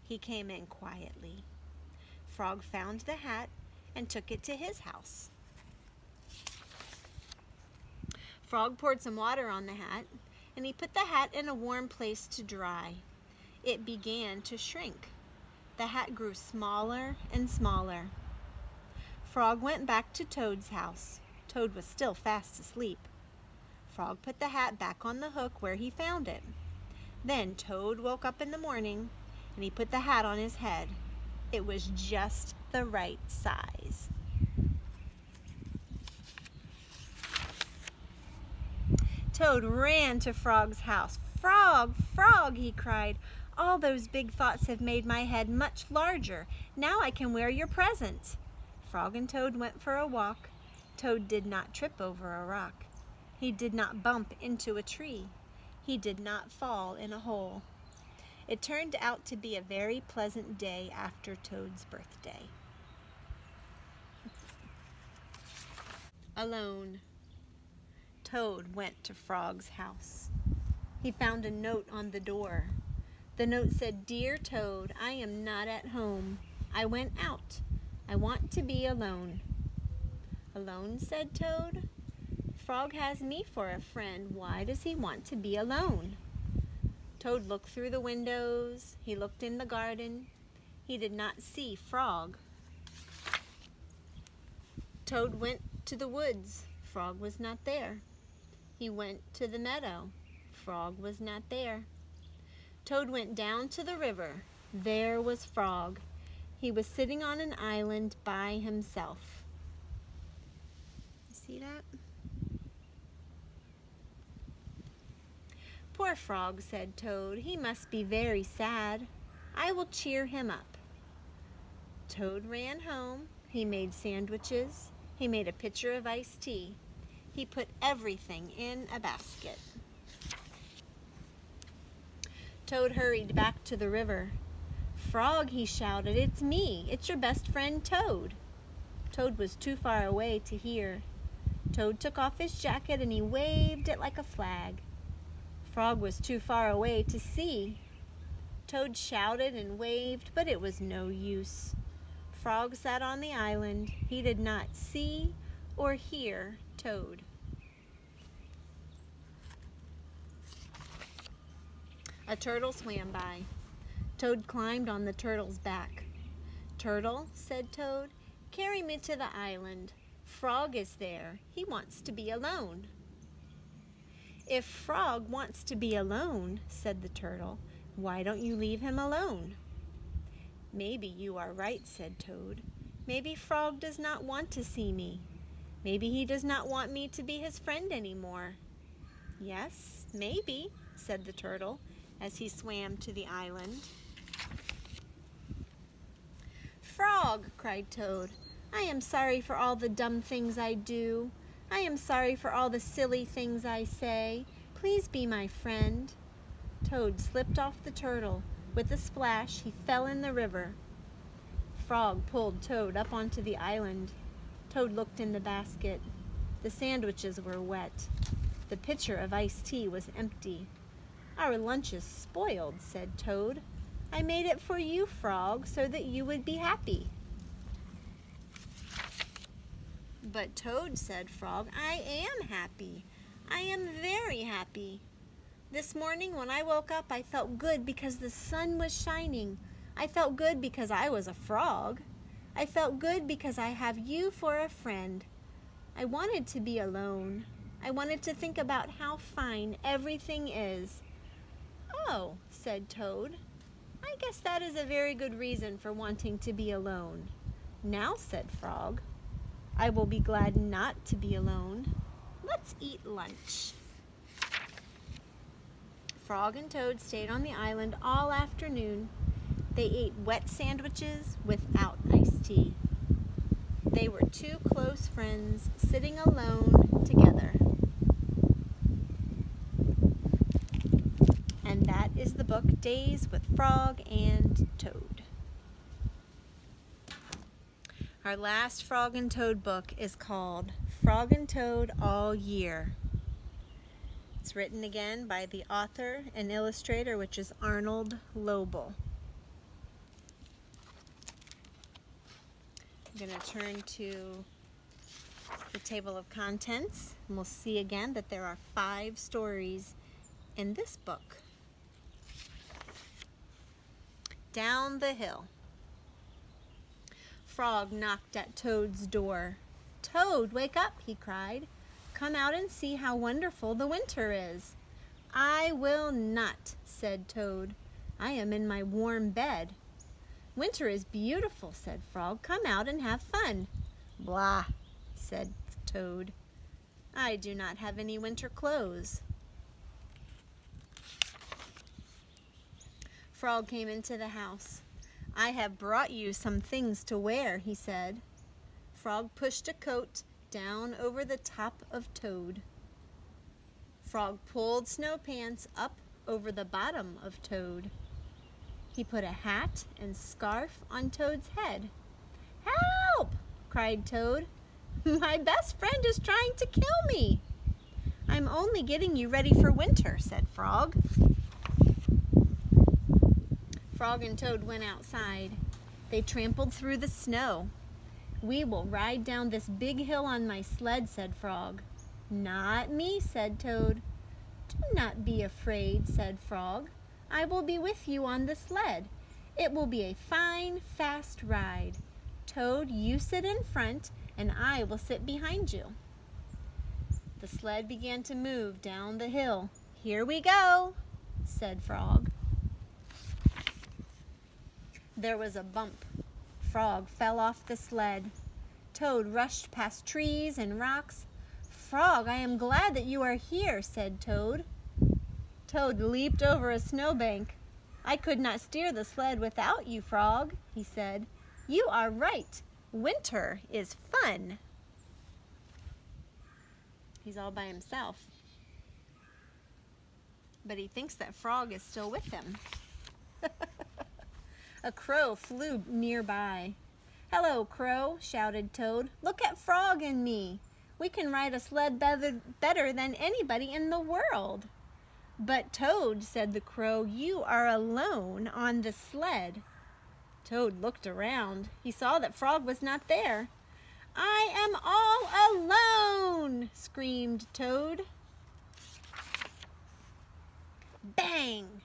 He came in quietly. Frog found the hat and took it to his house. Frog poured some water on the hat, and he put the hat in a warm place to dry. It began to shrink. The hat grew smaller and smaller. Frog went back to Toad's house. Toad was still fast asleep. Frog put the hat back on the hook where he found it. Then Toad woke up in the morning, and he put the hat on his head. It was just the right size. Toad ran to Frog's house. "Frog, Frog," he cried, "all those big thoughts have made my head much larger. Now I can wear your present." Frog and Toad went for a walk. Toad did not trip over a rock. He did not bump into a tree. He did not fall in a hole. It turned out to be a very pleasant day after Toad's birthday. Alone. Toad went to Frog's house. He found a note on the door. The note said, "Dear Toad, I am not at home. I went out. I want to be alone." "Alone?" said Toad. "Frog has me for a friend. Why does he want to be alone?" Toad looked through the windows. He looked in the garden. He did not see Frog. Toad went to the woods. Frog was not there. He went to the meadow. Frog was not there. Toad went down to the river. There was Frog. He was sitting on an island by himself. You see that? "Poor Frog," said Toad. "He must be very sad. I will cheer him up." Toad ran home. He made sandwiches. He made a pitcher of iced tea. He put everything in a basket. Toad hurried back to the river. "Frog," he shouted, "it's me. It's your best friend, Toad." Toad was too far away to hear. Toad took off his jacket and he waved it like a flag. Frog was too far away to see. Toad shouted and waved, but it was no use. Frog sat on the island. He did not see or hear Toad. A turtle swam by. Toad climbed on the turtle's back. "Turtle," said Toad, "carry me to the island. Frog is there. He wants to be alone." "If Frog wants to be alone," said the turtle, "why don't you leave him alone?" "Maybe you are right," said Toad. "Maybe Frog does not want to see me. Maybe he does not want me to be his friend anymore." "Yes, maybe," said the turtle as he swam to the island. Frog, cried Toad. I am sorry for all the dumb things I do. I am sorry for all the silly things I say. Please be my friend. Toad slipped off the turtle. With a splash, he fell in the river. Frog pulled Toad up onto the island. Toad looked in the basket. The sandwiches were wet. The pitcher of iced tea was empty. Our lunch is spoiled, said Toad. I made it for you, Frog, so that you would be happy. But Toad, said Frog, I am happy. I am very happy. This morning when I woke up, I felt good because the sun was shining. I felt good because I was a frog. I felt good because I have you for a friend. I wanted to be alone. I wanted to think about how fine everything is. Oh, said Toad. I guess that is a very good reason for wanting to be alone. Now, said Frog, I will be glad not to be alone. Let's eat lunch. Frog and Toad stayed on the island all afternoon. They ate wet sandwiches without iced tea. They were two close friends sitting alone together. And that is the book Days with Frog and Toad. Our last Frog and Toad book is called Frog and Toad All Year. It's written again by the author and illustrator, which is Arnold Lobel. I'm going to turn to the table of contents, and we'll see again that there are 5 stories in this book. Down the hill. Frog knocked at Toad's door. Toad, wake up, he cried. Come out and see how wonderful the winter is. I will not, said Toad. I am in my warm bed. Winter is beautiful, said Frog. Come out and have fun. Blah, said Toad. I do not have any winter clothes. Frog came into the house. I have brought you some things to wear, he said. Frog pushed a coat down over the top of Toad. Frog pulled snow pants up over the bottom of Toad. He put a hat and scarf on Toad's head. Help! Cried Toad. My best friend is trying to kill me. I'm only getting you ready for winter, said Frog. Frog and Toad went outside. They trampled through the snow. We will ride down this big hill on my sled, said Frog. Not me, said Toad. Do not be afraid, said Frog. I will be with you on the sled. It will be a fine, fast ride. Toad, you sit in front, and I will sit behind you. The sled began to move down the hill. Here we go, said Frog. There was a bump. Frog fell off the sled. Toad rushed past trees and rocks. Frog, I am glad that you are here, said Toad. Toad leaped over a snowbank. I could not steer the sled without you, Frog, he said. You are right. Winter is fun. He's all by himself. But he thinks that Frog is still with him. A crow flew nearby. Hello, Crow, shouted Toad. Look at Frog and me. We can ride a sled better than anybody in the world. But Toad, said the Crow, you are alone on the sled. Toad looked around. He saw that Frog was not there. I am all alone, screamed Toad. Bang!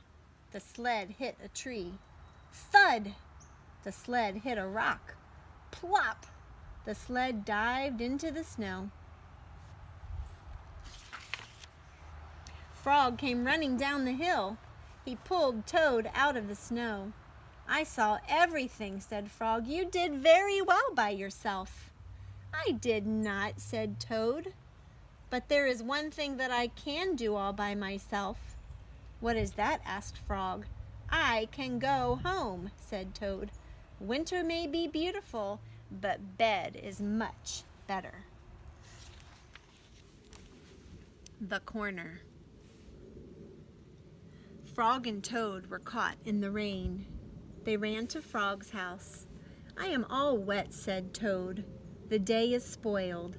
The sled hit a tree. Thud! The sled hit a rock. Plop! The sled dived into the snow. Frog came running down the hill. He pulled Toad out of the snow. I saw everything, said Frog. You did very well by yourself. I did not, said Toad. But there is one thing that I can do all by myself. What is that? Asked Frog. I can go home, said Toad. Winter may be beautiful, but bed is much better. The corner. Frog and Toad were caught in the rain. They ran to Frog's house. "I am all wet," said Toad. "The day is spoiled."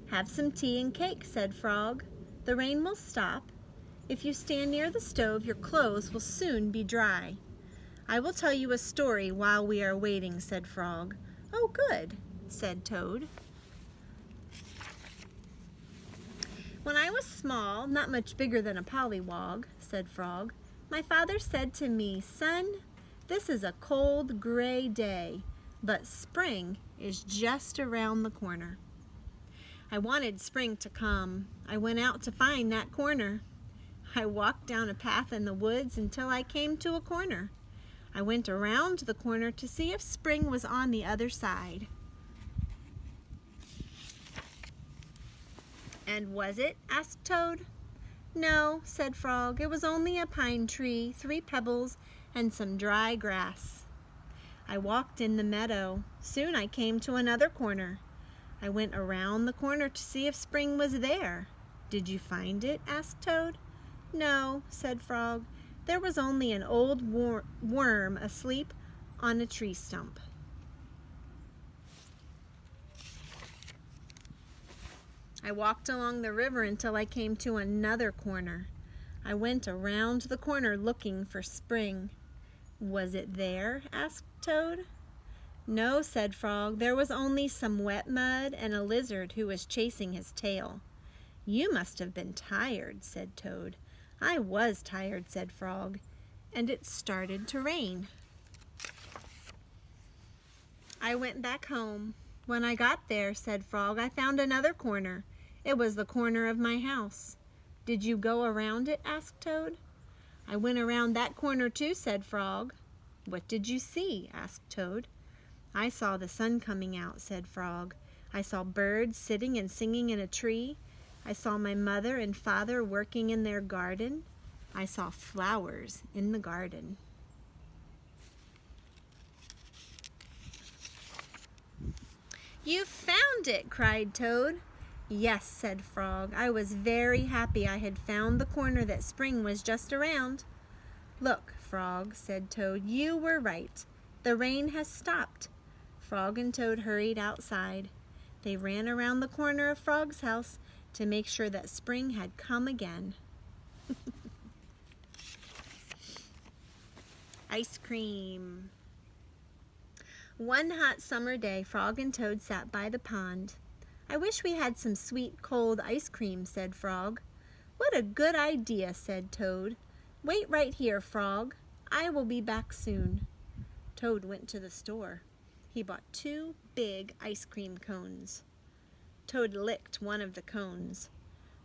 "Have some tea and cake," said Frog. "The rain will stop. If you stand near the stove, your clothes will soon be dry." "I will tell you a story while we are waiting," said Frog. "Oh, good," said Toad. "When I was small, not much bigger than a pollywog," said Frog, "my father said to me, 'Son, this is a cold, gray day, but spring is just around the corner.' I wanted spring to come. I went out to find that corner. I walked down a path in the woods until I came to a corner. I went around the corner to see if spring was on the other side." "And was it?" asked Toad. "No," said Frog. "It was only a pine tree, 3 pebbles, and some dry grass. I walked in the meadow. Soon I came to another corner. I went around the corner to see if spring was there." "Did you find it?" asked Toad. "No," said Frog. "There was only an old worm asleep on a tree stump." I walked along the river until I came to another corner. I went around the corner looking for spring. "Was it there?" asked Toad. "No," said Frog. "There was only some wet mud and a lizard who was chasing his tail." "You must have been tired," said Toad. "I was tired," said Frog, and it started to rain. I went back home. When I got there, said Frog, I found another corner. It was the corner of my house. "Did you go around it?" asked Toad. "I went around that corner too," said Frog. "What did you see?" asked Toad. "I saw the sun coming out," said Frog. "I saw birds sitting and singing in a tree. I saw my mother and father working in their garden. I saw flowers in the garden." "You found it!" cried Toad. "Yes," said Frog. "I was very happy I had found the corner that spring was just around." "Look, Frog," said Toad, "you were right. The rain has stopped." Frog and Toad hurried outside. They ran around the corner of Frog's house to make sure that spring had come again. Ice cream. One hot summer day, Frog and Toad sat by the pond. "I wish we had some sweet, cold ice cream," said Frog. "What a good idea," said Toad. "Wait right here, Frog. I will be back soon." Toad went to the store. He bought 2 big ice cream cones. Toad licked one of the cones.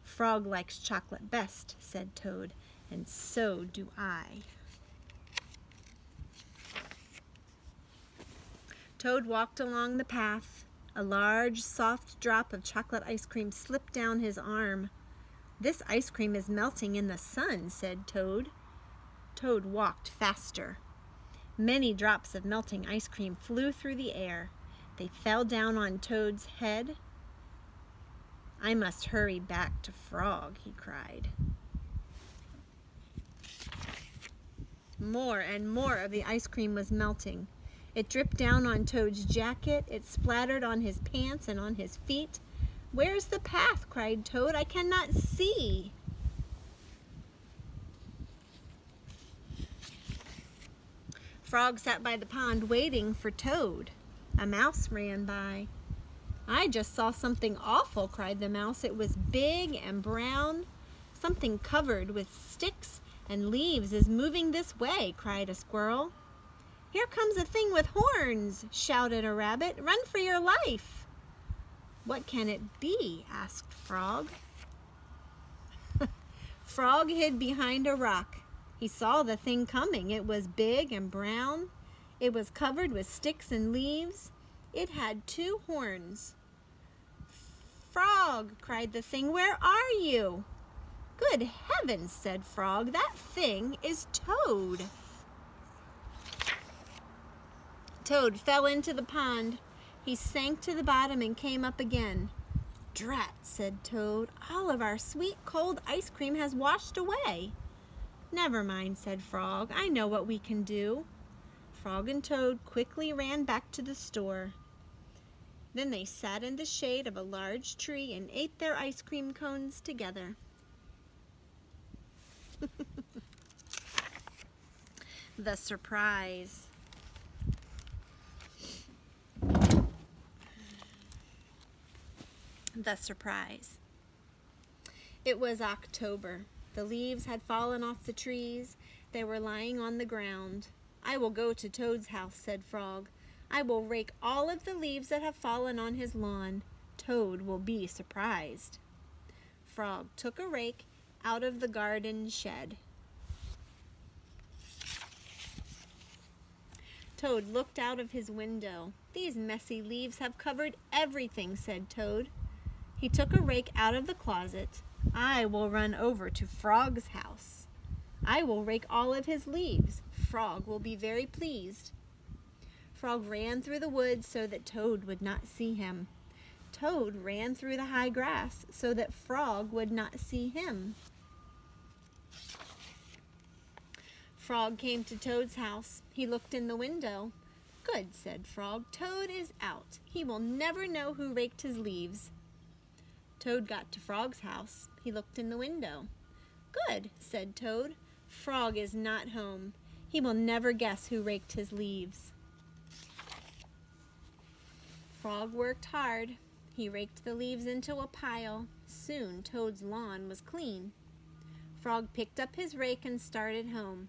"Frog likes chocolate best," said Toad, "and so do I." Toad walked along the path. A large, soft drop of chocolate ice cream slipped down his arm. "This ice cream is melting in the sun," said Toad. Toad walked faster. Many drops of melting ice cream flew through the air. They fell down on Toad's head. "I must hurry back to Frog," he cried. More and more of the ice cream was melting. It dripped down on Toad's jacket. It splattered on his pants and on his feet. "Where's the path?" cried Toad. "I cannot see." Frog sat by the pond waiting for Toad. A mouse ran by. "I just saw something awful," cried the mouse. "It was big and brown. Something covered with sticks and leaves is moving this way," cried a squirrel. "Here comes a thing with horns," shouted a rabbit. "Run for your life." "What can it be?" asked Frog. Frog hid behind a rock. He saw the thing coming. It was big and brown. It was covered with sticks and leaves. It had 2 horns. "Frog," cried the thing, "where are you?" "Good heavens," said Frog, "that thing is Toad." Toad fell into the pond. He sank to the bottom and came up again. "Drat," said Toad, "all of our sweet cold ice cream has washed away." "Never mind," said Frog. "I know what we can do." Frog and Toad quickly ran back to the store. Then they sat in the shade of a large tree and ate their ice cream cones together. The surprise. The surprise. It was October. The leaves had fallen off the trees. They were lying on the ground. "I will go to Toad's house," said Frog. "I will rake all of the leaves that have fallen on his lawn. Toad will be surprised." Frog took a rake out of the garden shed. Toad looked out of his window. "These messy leaves have covered everything," said Toad. He took a rake out of the closet. "I will run over to Frog's house. I will rake all of his leaves. Frog will be very pleased." Frog ran through the woods so that Toad would not see him. Toad ran through the high grass so that Frog would not see him. Frog came to Toad's house. He looked in the window. "Good," said Frog. "Toad is out. He will never know who raked his leaves." Toad got to Frog's house. He looked in the window. "Good," said Toad. "Frog is not home. He will never guess who raked his leaves." Frog worked hard. He raked the leaves into a pile. Soon Toad's lawn was clean. Frog picked up his rake and started home.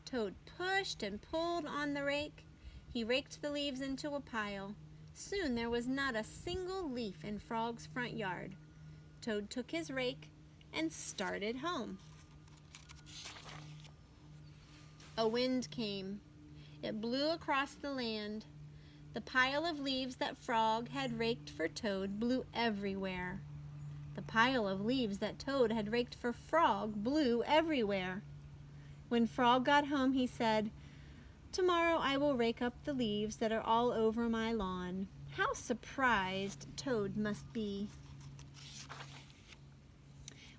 Toad pushed and pulled on the rake. He raked the leaves into a pile. Soon there was not a single leaf in Frog's front yard. Toad took his rake and started home. A wind came. It blew across the land. The pile of leaves that Frog had raked for Toad blew everywhere. The pile of leaves that Toad had raked for Frog blew everywhere. When Frog got home, he said, "Tomorrow I will rake up the leaves that are all over my lawn." How surprised Toad must be.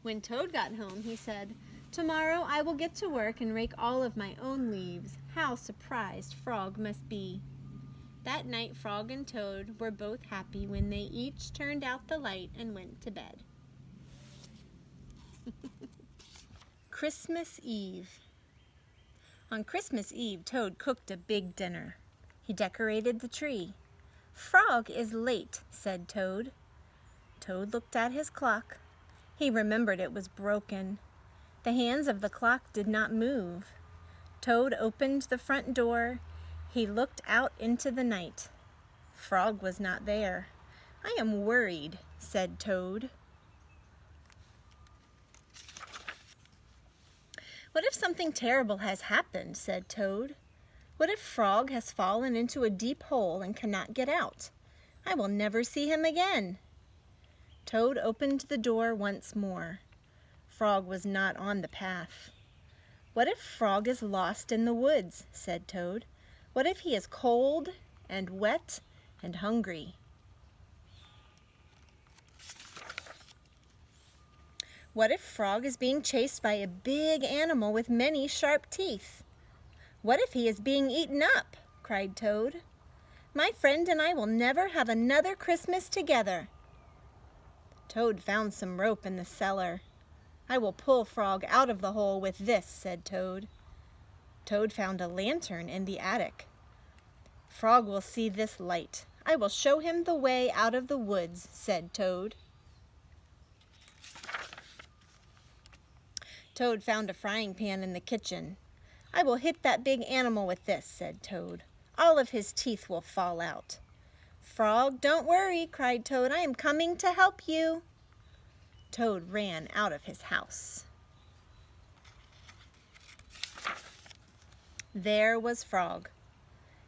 When Toad got home, he said, "Tomorrow I will get to work and rake all of my own leaves." How surprised Frog must be. That night, Frog and Toad were both happy when they each turned out the light and went to bed. Christmas Eve. On Christmas Eve, Toad cooked a big dinner. He decorated the tree. "Frog is late," said Toad. Toad looked at his clock. He remembered it was broken. The hands of the clock did not move. Toad opened the front door. He looked out into the night. Frog was not there. "I am worried," said Toad. "What if something terrible has happened?" said Toad. "What if Frog has fallen into a deep hole and cannot get out? I will never see him again." Toad opened the door once more. Frog was not on the path. "What if Frog is lost in the woods?" said Toad. "What if he is cold and wet and hungry? What if Frog is being chased by a big animal with many sharp teeth? What if he is being eaten up?" cried Toad. "My friend and I will never have another Christmas together." Toad found some rope in the cellar. "I will pull Frog out of the hole with this," said Toad. Toad found a lantern in the attic. "Frog will see this light. I will show him the way out of the woods," said Toad. Toad found a frying pan in the kitchen. "I will hit that big animal with this," said Toad. "All of his teeth will fall out." "Frog, don't worry," cried Toad. "I am coming to help you." Toad ran out of his house. There was Frog.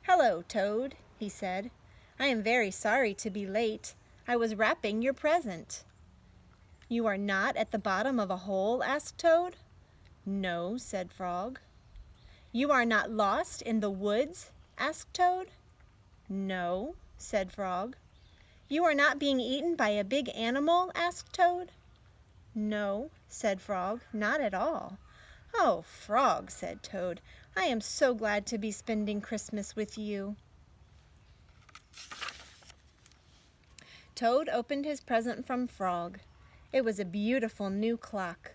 "Hello, Toad," he said. "I am very sorry to be late. I was wrapping your present." "You are not at the bottom of a hole?" asked Toad. "No," said Frog. "You are not lost in the woods?" asked Toad. "No," said Frog. "You are not being eaten by a big animal?" asked Toad. "No," said Frog, "not at all." "Oh, Frog," said Toad, "I am so glad to be spending Christmas with you." Toad opened his present from Frog. It was a beautiful new clock.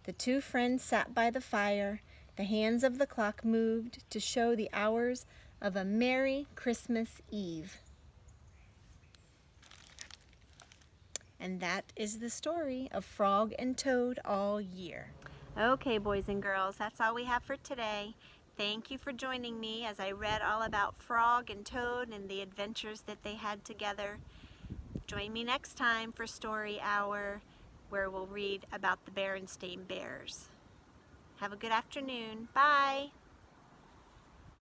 The two friends sat by the fire. The hands of the clock moved to show the hours of a merry Christmas Eve. And that is the story of Frog and Toad all year. Okay, boys and girls, that's all we have for today. Thank you for joining me as I read all about Frog and Toad and the adventures that they had together. Join me next time for Story Hour, where we'll read about the Berenstain Bears. Have a good afternoon. Bye.